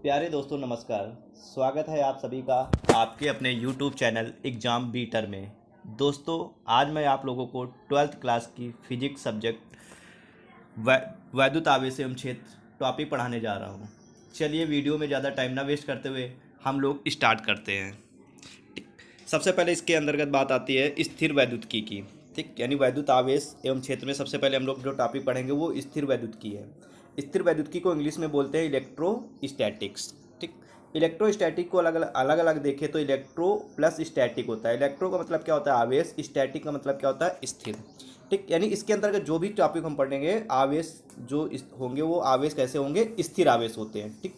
प्यारे दोस्तों नमस्कार। स्वागत है आप सभी का आपके अपने YouTube चैनल एग्ज़ाम बीटर में। दोस्तों आज मैं आप लोगों को 12th क्लास की फिजिक्स सब्जेक्ट वैद्युत आवेश एवं क्षेत्र टॉपिक पढ़ाने जा रहा हूँ। चलिए वीडियो में ज़्यादा टाइम ना वेस्ट करते हुए हम लोग स्टार्ट करते हैं। ठीक, सबसे पहले इसके अंतर्गत बात आती है स्थिर वैद्युतिकी की। ठीक, यानी वैद्युत आवेश एवं क्षेत्र में सबसे पहले हम लोग जो टॉपिक पढ़ेंगे वो स्थिर वैद्युतिकी है। स्थिर वैद्युतिकी को इंग्लिश में बोलते हैं इलेक्ट्रोस्टैटिक्स। ठीक, इलेक्ट्रोस्टैटिक को अलग अलग देखें तो इलेक्ट्रो प्लस स्टैटिक होता है। इलेक्ट्रो का मतलब क्या होता है आवेश, स्टैटिक का मतलब क्या होता है स्थिर। ठीक, यानी इसके अंतर्गत जो भी टॉपिक हम पढ़ेंगे आवेश जो होंगे वो आवेश कैसे होंगे, स्थिर आवेश होते हैं। ठीक,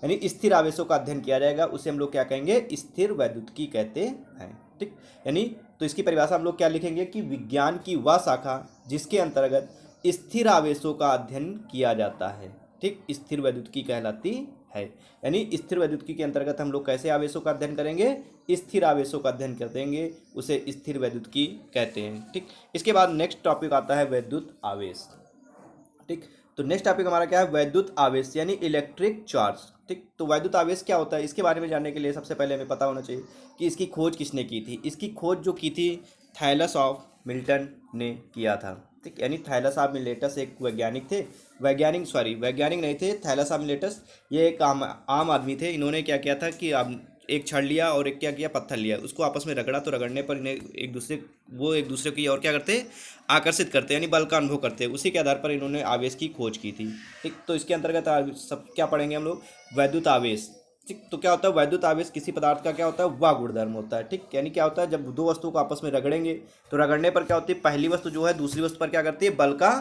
यानी स्थिर आवेशों का अध्ययन किया जाएगा, उसे हम लोग क्या कहेंगे, स्थिर वैद्युतिकी कहते हैं। ठीक, यानी तो इसकी परिभाषा हम लोग क्या लिखेंगे कि विज्ञान की वह शाखा जिसके अंतर्गत स्थिर आवेशों का अध्ययन किया जाता है। ठीक, स्थिर वैद्युतिकी कहलाती है। यानी स्थिर वैद्युतिकी के अंतर्गत हम लोग कैसे आवेशों का अध्ययन करेंगे, स्थिर आवेशों का अध्ययन कर देंगे, उसे स्थिर वैद्युतिकी कहते हैं। ठीक, इसके बाद नेक्स्ट टॉपिक आता है वैद्युत आवेश। ठीक, तो नेक्स्ट टॉपिक हमारा क्या है, वैद्युत आवेश यानी इलेक्ट्रिक चार्ज। ठीक, तो वैद्युत आवेश क्या होता है, इसके बारे में जानने के लिए सबसे पहले हमें पता होना चाहिए कि इसकी खोज किसने की थी। इसकी खोज जो की थी थैलस ऑफ मिल्टन ने किया था। ठीक, यानी थैलस ऑफ मिलेटस एक वैज्ञानिक थे, वैज्ञानिक नहीं थे, थैलस ऑफ मिलेटस ये एक आम आदमी थे। इन्होंने क्या किया था कि अब एक छड़ लिया और एक क्या किया, पत्थर लिया, उसको आपस में रगड़ा, तो रगड़ने पर इन्हें एक दूसरे की और क्या करते, आकर्षित करते, यानी बल का अनुभव करते। उसी के आधार पर इन्होंने आवेश की खोज की थी। ठीक, तो इसके अंतर्गत सब क्या पढ़ेंगे हम लोग, वैद्युत आवेश। ठीक, तो क्या होता है वैद्युत आवेश, किसी पदार्थ का क्या होता है वह गुणधर्म होता है। ठीक, यानी क्या होता है जब दो वस्तुओं को आपस में रगड़ेंगे तो रगड़ने पर क्या होती है, पहली वस्तु जो है दूसरी वस्तु पर क्या करती है, बल का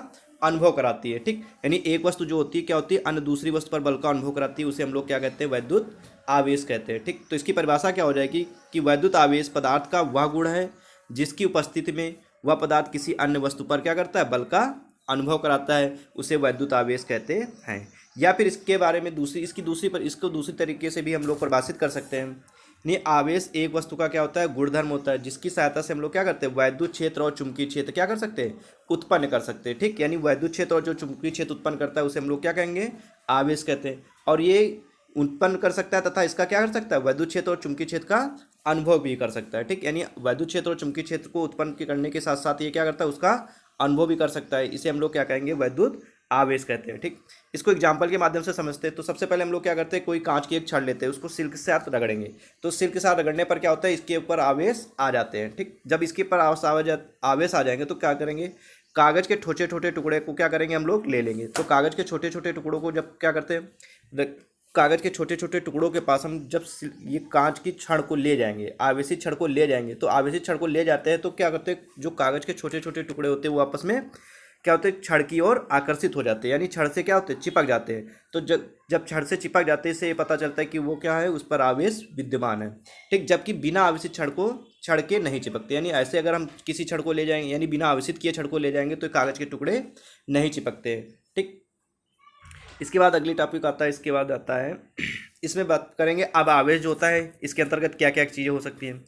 अनुभव कराती है। ठीक, यानी एक वस्तु जो होती है क्या होती है, अन्य दूसरी वस्तु पर बल का अनुभव कराती है, उसे हम लोग क्या कहते हैं, वैद्युत आवेश कहते हैं। ठीक, तो इसकी परिभाषा क्या हो जाएगी कि वैद्युत आवेश पदार्थ का वह गुण है जिसकी उपस्थिति में वह पदार्थ किसी अन्य वस्तु पर क्या करता है, बल का अनुभव कराता है, उसे वैद्युत आवेश कहते हैं। या फिर इसके बारे में इसको दूसरी तरीके से भी हम लोग परिभाषित कर सकते हैं। नहीं, आवेश एक वस्तु का क्या होता है, गुणधर्म होता है, जिसकी सहायता से हम लोग क्या करते हैं, वैद्युत क्षेत्र और चुंबकीय क्षेत्र क्या कर सकते हैं, उत्पन्न कर सकते हैं। ठीक, यानी वैद्युत क्षेत्र और जो चुंबकीय क्षेत्र उत्पन्न करता है उसे हम लोग क्या कहेंगे, आवेश कहते हैं। और ये उत्पन्न कर सकता है तथा इसका क्या कर सकता है, वैद्युत क्षेत्र और चुंबकीय क्षेत्र का अनुभव भी कर सकता है। ठीक, यानी वैद्युत क्षेत्र और चुंबकीय क्षेत्र को उत्पन्न करने के साथ साथ ये क्या करता है, उसका अनुभव भी कर सकता है। इसे हम लोग क्या कहेंगे, वैद्युत आवेश कहते हैं। ठीक, इसको एग्जाम्पल के माध्यम से समझते हैं। तो सबसे पहले हम लोग क्या करते हैं, कोई कांच की एक छड़ लेते हैं, उसको सिल्क के साथ रगड़ेंगे, तो सिल्क के साथ रगड़ने पर क्या होता है, इसके ऊपर आवेश आ जाते हैं। ठीक, जब इसके ऊपर आवेश आ जाएंगे तो क्या करेंगे, कागज के छोटे छोटे टुकड़े को क्या करेंगे, हम लोग ले लेंगे। तो कागज के छोटे छोटे टुकड़ों को जब क्या करते हैं, कागज के छोटे छोटे टुकड़ों के पास हम जब ये कांच की छड़ को ले जाएंगे, आवेशित छड़ को ले जाएंगे, तो आवेशित छड़ को ले जाते हैं तो क्या करते हैं, जो कागज के छोटे छोटे टुकड़े होते हैं वो आपस में क्या होते हैं, छड़ की ओर आकर्षित हो जाते हैं, यानी छड़ से क्या होते हैं, चिपक जाते हैं। तो जब छड़ से चिपक जाते हैं इससे ये पता चलता है कि वो क्या है, उस पर आवेश विद्यमान है। ठीक, जबकि बिना आवेशित छड़ के नहीं चिपकते। यानी ऐसे अगर हम किसी छड़ को ले जाएंगे, यानी बिना आवेशित किए छड़ को ले जाएंगे तो कागज के टुकड़े नहीं चिपकते। ठीक, इसके बाद अगली टॉपिक आता है, इसके बाद आता है इसमें बात करेंगे अब आवेश जो होता है इसके अंतर्गत क्या क्या चीज़ें हो सकती हैं।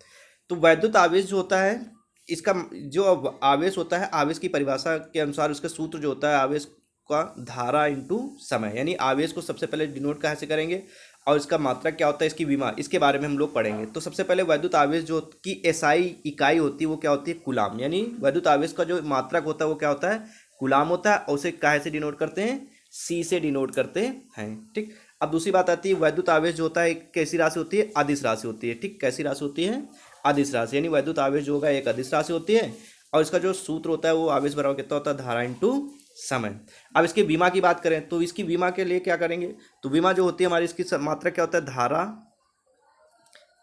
तो वैद्युत आवेश जो होता है, इसका जो आवेश होता है, आवेश की परिभाषा के अनुसार उसका सूत्र जो होता है, आवेश का धारा इंटू समय। यानी आवेश को सबसे पहले डिनोट कहाँ से करेंगे और इसका मात्रक क्या होता है, इसकी विमा, इसके बारे में हम लोग पढ़ेंगे। तो सबसे पहले वैद्युत आवेश जो की एसआई इकाई होती है वो क्या होती है, कूलाम। यानी वैद्युत आवेश का जो मात्रक होता है वो क्या होता है, कूलाम होता है, और उसे काहे से डिनोट करते हैं, सी से डिनोट करते हैं। ठीक, अब दूसरी बात आती है वैद्युत आवेश जो होता है एक कैसी राशि होती है, अदिश राशि होती है। ठीक, कैसी राशि होती है, अदिश राशि। यानी वैद्युत आवेश जो होगा एक अदिश राशि होती है, और इसका जो सूत्र होता है वो आवेश बराबर कितना होता है, धारा इंटू समय। अब इसकी विमा की बात करें तो इसकी विमा के लिए क्या करेंगे, तो विमा जो होती है हमारी, इसकी मात्रा क्या होता है, धारा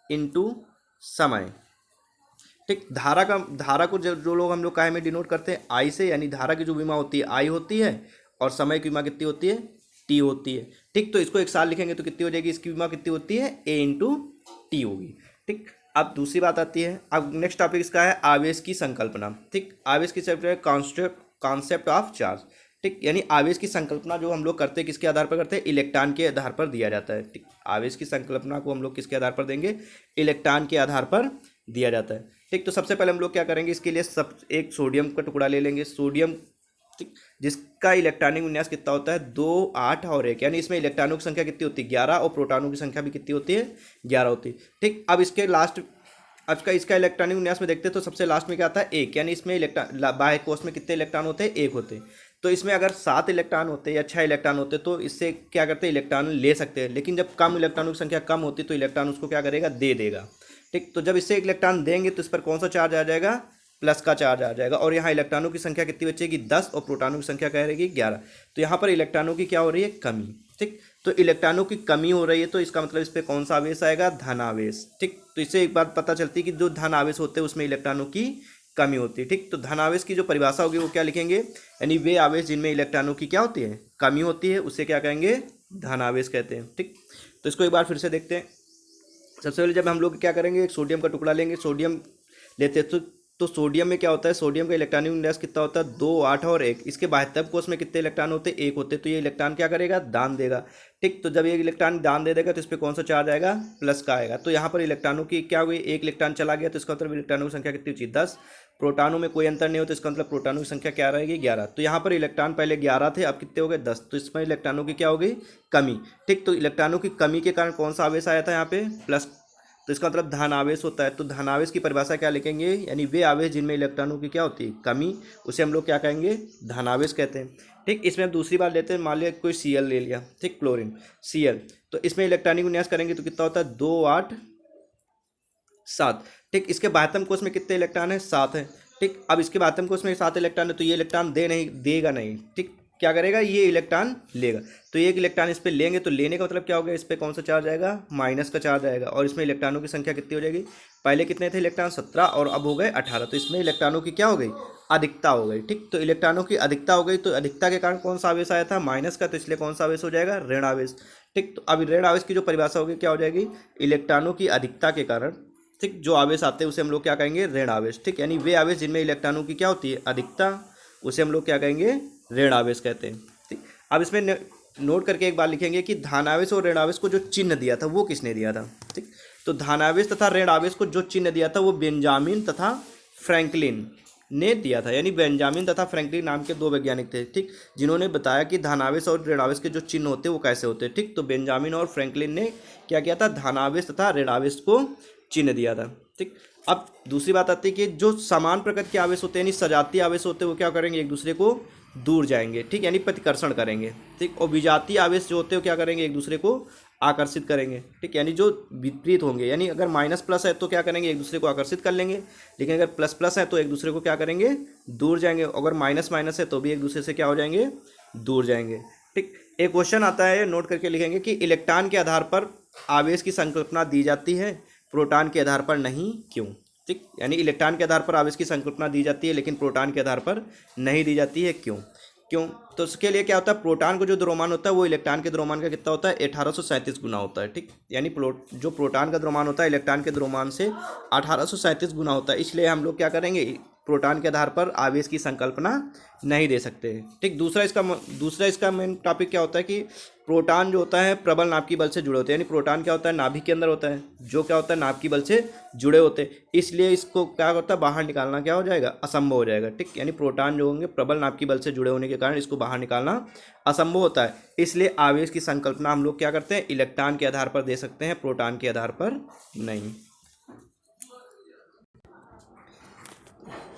इंटू समय। ठीक, धारा को जो लोग हम लोग काहे में डिनोट करते हैं, आई से। यानी धारा की जो विमा होती है आई होती है, और समय की विमा कितनी होती है, टी होती है। ठीक, तो इसको एक साल लिखेंगे तो कितनी हो जाएगी, इसकी विमा कितनी होती है, ए इंटू टी होगी। ठीक, अब दूसरी बात आती है, अब नेक्स्ट टॉपिक इसका है आवेश की संकल्पना। ठीक, आवेश की कॉन्सेप्ट ऑफ चार्ज। ठीक, यानी आवेश की संकल्पना जो हम लोग करते हैं किसके आधार पर करते हैं, इलेक्ट्रॉन के आधार पर दिया जाता है। ठीक, आवेश की संकल्पना को हम लोग किसके आधार पर देंगे, इलेक्ट्रॉन के आधार पर दिया जाता है। ठीक, तो सबसे पहले हम लोग क्या करेंगे, इसके लिए एक सोडियम का टुकड़ा ले लेंगे, सोडियम। ठीक, जिसका इलेक्ट्रॉनिक विन्यास कितना होता है 2, 8 और 1, यानी इसमें इलेक्ट्रॉनों की संख्या कितनी होती है 11 और प्रोटॉनों की संख्या भी कितनी होती है 11 होती है। ठीक, अब इसके लास्ट अब इसका इलेक्ट्रॉनिक विन्यास में देखते हैं तो सबसे लास्ट में क्या आता है 1, यानी इसमें इलेक्ट्रॉन बाह्य कोश में कितने इलेक्ट्रॉन होते हैं 1 होते हैं। तो इसमें अगर 7 इलेक्ट्रॉन होते या 6 इलेक्ट्रॉन होते तो इससे क्या करते हैं इलेक्ट्रॉन ले सकते हैं, लेकिन जब कम इलेक्ट्रॉनों की संख्या कम होती तो इलेक्ट्रॉन उसको क्या करेगा दे देगा। ठीक, तो जब इससे एक इलेक्ट्रॉन देंगे तो इस पर कौन सा चार्ज आ जाएगा प्लस का चार्ज आ जाएगा, और यहाँ इलेक्ट्रॉनों की संख्या कितनी बचेगी 10 और प्रोटॉनों की संख्या क्या रहेगी 11। तो यहाँ पर इलेक्ट्रॉनों की क्या हो रही है कमी। ठीक, तो इलेक्ट्रॉनों की कमी हो रही है तो इसका मतलब इस पर कौन सा आवेश आएगा धन आवेश। ठीक, तो इससे एक बात पता चलती है कि जो धन आवेश होते हैं उसमें इलेक्ट्रॉनों की कमी होती है। ठीक, तो धन आवेश की जो परिभाषा होगी वो क्या लिखेंगे, यानी वे आवेश जिनमें इलेक्ट्रॉनों की क्या होती है कमी होती है उसे क्या कहेंगे धन आवेश कहते हैं। ठीक, तो इसको एक बार फिर से देखते हैं। सबसे पहले जब हम लोग क्या करेंगे एक सोडियम का टुकड़ा लेंगे, सोडियम लेते हैं तो सोडियम में क्या होता है सोडियम का इलेक्ट्रॉनिक विन्यास कितना होता है 2, 8 और 1। इसके बाह्य कोश में कितने इलेक्ट्रॉन होते हैं 1 होते, तो ये इलेक्ट्रॉन क्या करेगा दान देगा। ठीक, तो जब ये इलेक्ट्रॉन दान दे देगा तो इस पर कौन सा चार्ज आएगा प्लस का आएगा। तो यहाँ पर इलेक्ट्रॉनों की क्या हुई 1 इलेक्ट्रॉन चला गया तो इसका मतलब इलेक्ट्रॉनों की संख्या कितनी होती है 10। प्रोटॉनों में कोई अंतर नहीं होता, इसका मतलब प्रोटॉनों की संख्या क्या रहेगी 11। तो यहाँ पर इलेक्ट्रॉन पहले 11 थे अब कितने हो गए 10, तो इसमें इलेक्ट्रॉनों की क्या हो गई कमी। ठीक, तो इलेक्ट्रॉनों की कमी के कारण कौन सा आवेश आया था यहाँ पे प्लस, तो इसका मतलब धन आवेश होता है। तो धन आवेश की परिभाषा क्या लिखेंगे, यानी वे आवेश जिनमें इलेक्ट्रॉनों की क्या होती है कमी, उसे हम लोग क्या कहेंगे धन आवेश कहते हैं। ठीक, इसमें हम दूसरी बात लेते हैं, मान लिया कोई Cl ले लिया, ठीक क्लोरीन Cl, तो इसमें इलेक्ट्रॉनिक विन्यास करेंगे तो कितना होता है 2, 8, 7। ठीक, इसके बाह्यतम कोश में कितने इलेक्ट्रॉन है 7 है। ठीक, अब इसके बाह्यतम कोश में 7 इलेक्ट्रॉन है तो ये इलेक्ट्रॉन देगा नहीं। ठीक, क्या करेगा ये इलेक्ट्रॉन लेगा, तो एक इलेक्ट्रॉन इस पे लेंगे तो लेने का मतलब क्या होगा इस पे कौन सा चार्ज आएगा माइनस का चार्ज आएगा, और इसमें इलेक्ट्रॉनों की संख्या कितनी हो जाएगी पहले कितने थे इलेक्ट्रॉन 17 और अब हो गए 18, तो इसमें इलेक्ट्रॉनों की क्या हो गई अधिकता हो गई। ठीक, तो इलेक्ट्रॉनों की अधिकता हो गई तो अधिकता के कारण कौन सा आवेश आया था माइनस का, तो इसलिए कौन सा आवेश हो जाएगा ऋण आवेश। ठीक, तो अब ऋण आवेश की जो परिभाषा होगी क्या हो जाएगी इलेक्ट्रॉनों की अधिकता के कारण ठीक जो आवेश आते हैं उसे हम लोग क्या कहेंगे ऋण आवेश। ठीक, यानी वे आवेश जिनमें इलेक्ट्रॉनों की क्या होती है अधिकता उसे हम लोग क्या कहेंगे ऋण आवेश कहते हैं। ठीक, अब इसमें नोट करके एक बार लिखेंगे कि धन आवेश और ऋण आवेश को जो चिन्ह दिया था वो किसने दिया था। ठीक, तो धन आवेश तथा ऋण आवेश को जो चिन्ह दिया था वो बेंजामिन तथा फ्रैंकलिन ने दिया था, यानी बेंजामिन तथा फ्रैंकलिन नाम के 2 वैज्ञानिक थे। ठीक, जिन्होंने बताया कि धन आवेश और ऋण आवेश के जो चिन्ह होते हैं वो कैसे होते हैं। ठीक, तो बेंजामिन और फ्रैंकलिन ने क्या किया था धन आवेश तथा ऋण आवेश को चिन्ह दिया था। ठीक, अब दूसरी बात आती है कि जो समान प्रकृति के आवेश होते हैं यानी सजातीय आवेश होते हैं वो क्या करेंगे एक दूसरे को दूर जाएंगे। ठीक, यानी प्रतिकर्षण करेंगे। ठीक, और विजातीय आवेश जो होते हैं क्या करेंगे एक दूसरे को आकर्षित करेंगे। ठीक, यानी जो विपरीत होंगे, यानी अगर माइनस प्लस है तो क्या करेंगे एक दूसरे को आकर्षित कर लेंगे, लेकिन अगर प्लस प्लस है तो एक दूसरे को क्या करेंगे दूर जाएंगे, अगर माइनस माइनस है तो भी एक दूसरे से क्या हो जाएंगे दूर जाएंगे। ठीक, एक क्वेश्चन आता है नोट करके लिखेंगे कि इलेक्ट्रॉन के आधार पर आवेश की संकल्पना दी जाती है प्रोटॉन के आधार पर नहीं, क्यों। ठीक, यानी इलेक्ट्रॉन के आधार पर आवेश की संकल्पना दी जाती है लेकिन प्रोटॉन के आधार पर नहीं दी जाती है, क्यों। तो उसके लिए क्या होता है प्रोटॉन को जो द्रव्यमान होता है वो इलेक्ट्रॉन के द्रव्यमान का कितना होता है 1837 गुना होता है। ठीक, यानी जो प्रोटॉन का द्रव्यमान होता है इलेक्ट्रॉन के द्रव्यमान से 1837 गुना होता है, इसलिए हम लोग क्या करेंगे प्रोटॉन के आधार पर आवेश की संकल्पना नहीं दे सकते। ठीक, दूसरा इसका मेन टॉपिक क्या होता है कि प्रोटॉन जो होता है प्रबल नाभिकीय बल से जुड़े होते हैं, यानी प्रोटॉन क्या होता है नाभिक के अंदर होता है जो क्या होता है नाभिकीय बल से जुड़े होते हैं, इसलिए इसको क्या होता है बाहर निकालना क्या हो जाएगा असंभव हो जाएगा। ठीक, यानी प्रोटॉन जो होंगे प्रबल नाभिकीय बल से जुड़े होने के कारण इसको बाहर निकालना असंभव होता है, इसलिए आवेश की संकल्पना हम लोग क्या करते हैं इलेक्ट्रॉन के आधार पर दे सकते हैं प्रोटॉन के आधार पर नहीं।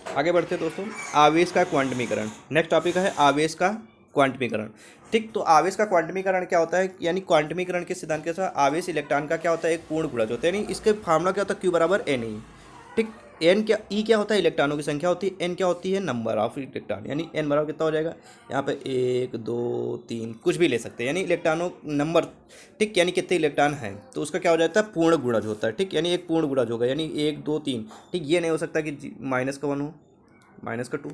आगे बढ़ते हैं दोस्तों, आवेश का क्वांटमीकरण। नेक्स्ट टॉपिक है आवेश का क्वांटमीकरण। ठीक, तो आवेश का क्वांटमीकरण क्या होता है, यानी क्वांटमीकरण के सिद्धांत के अनुसार आवेश इलेक्ट्रॉन का क्या होता है एक पूर्ण गुणज होता है, यानी इसके फार्मूला क्या होता है Q बराबर NE। ठीक, एन क्या ई क्या होता है इलेक्ट्रॉनों की संख्या होती है, एन क्या होती है नंबर ऑफ इलेक्ट्रॉन, यानी एन बराबर कितना हो जाएगा यहाँ पे 1 2 3 कुछ भी ले सकते हैं, यानी इलेक्ट्रॉनों नंबर। ठीक, यानी कितने इलेक्ट्रॉन हैं तो उसका क्या हो जाता है पूर्ण गुणज होता है। ठीक, यानी एक पूर्ण गुणज होगा, यानी 1 2 3। ठीक, ये नहीं हो सकता कि माइनस का 1 हो माइनस का 2।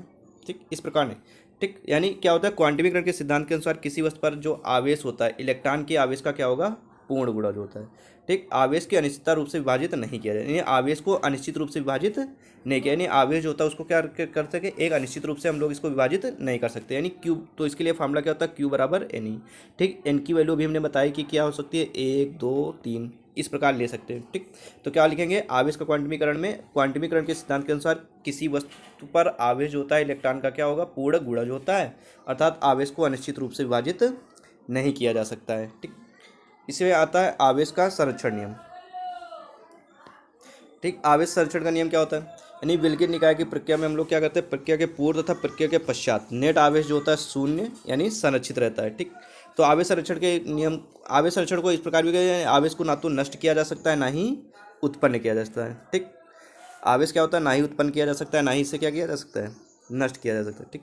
ठीक, इस प्रकार नहीं। ठीक, यानी क्या होता है क्वांटमीकरण के सिद्धांत के अनुसार किसी वस्तु पर जो आवेश होता है इलेक्ट्रॉन के आवेश का क्या होगा पूर्ण गुणज होता है। ठीक, आवेश के अनिश्चित रूप से विभाजित नहीं किया जाए, यानी आवेश को अनिश्चित रूप से विभाजित नहीं किया, यानी आवेश होता है उसको क्या कर सके एक अनिश्चित रूप से हम लोग इसको विभाजित नहीं कर सकते, यानी क्यू। तो इसके लिए फार्मूला क्या होता है Q बराबर NE। ठीक, एन की वैल्यू भी हमने बताई कि क्या हो सकती है 1 2 3 इस प्रकार ले सकते हैं। ठीक, तो क्या लिखेंगे, आवेश का क्वांटमीकरण में क्वांटमीकरण के सिद्धांत के अनुसार किसी वस्तु पर आवेश जो होता है इलेक्ट्रॉन का क्या होगा, पूर्ण गुणज होता है, अर्थात आवेश को अनिश्चित रूप से विभाजित नहीं किया जा सकता है। ठीक, इसमें आता है आवेश का संरक्षण नियम। ठीक, आवेश संरक्षण का नियम क्या होता है, यानी विल्किन निकाय की प्रक्रिया में हम लोग क्या करते हैं, प्रक्रिया के पूर्व तथा प्रक्रिया के पश्चात नेट आवेश जो होता है शून्य यानी संरक्षित रहता है। ठीक, तो आवेश संरक्षण के नियम, आवेश संरक्षण को इस प्रकार भी कहते हैं, आवेश को ना तो नष्ट किया जा सकता है ना ही उत्पन्न किया जा सकता है। ठीक, आवेश क्या होता है, ना ही उत्पन्न किया जा सकता है ना ही इसे क्या किया जा सकता है, नष्ट किया जा सकता है। ठीक।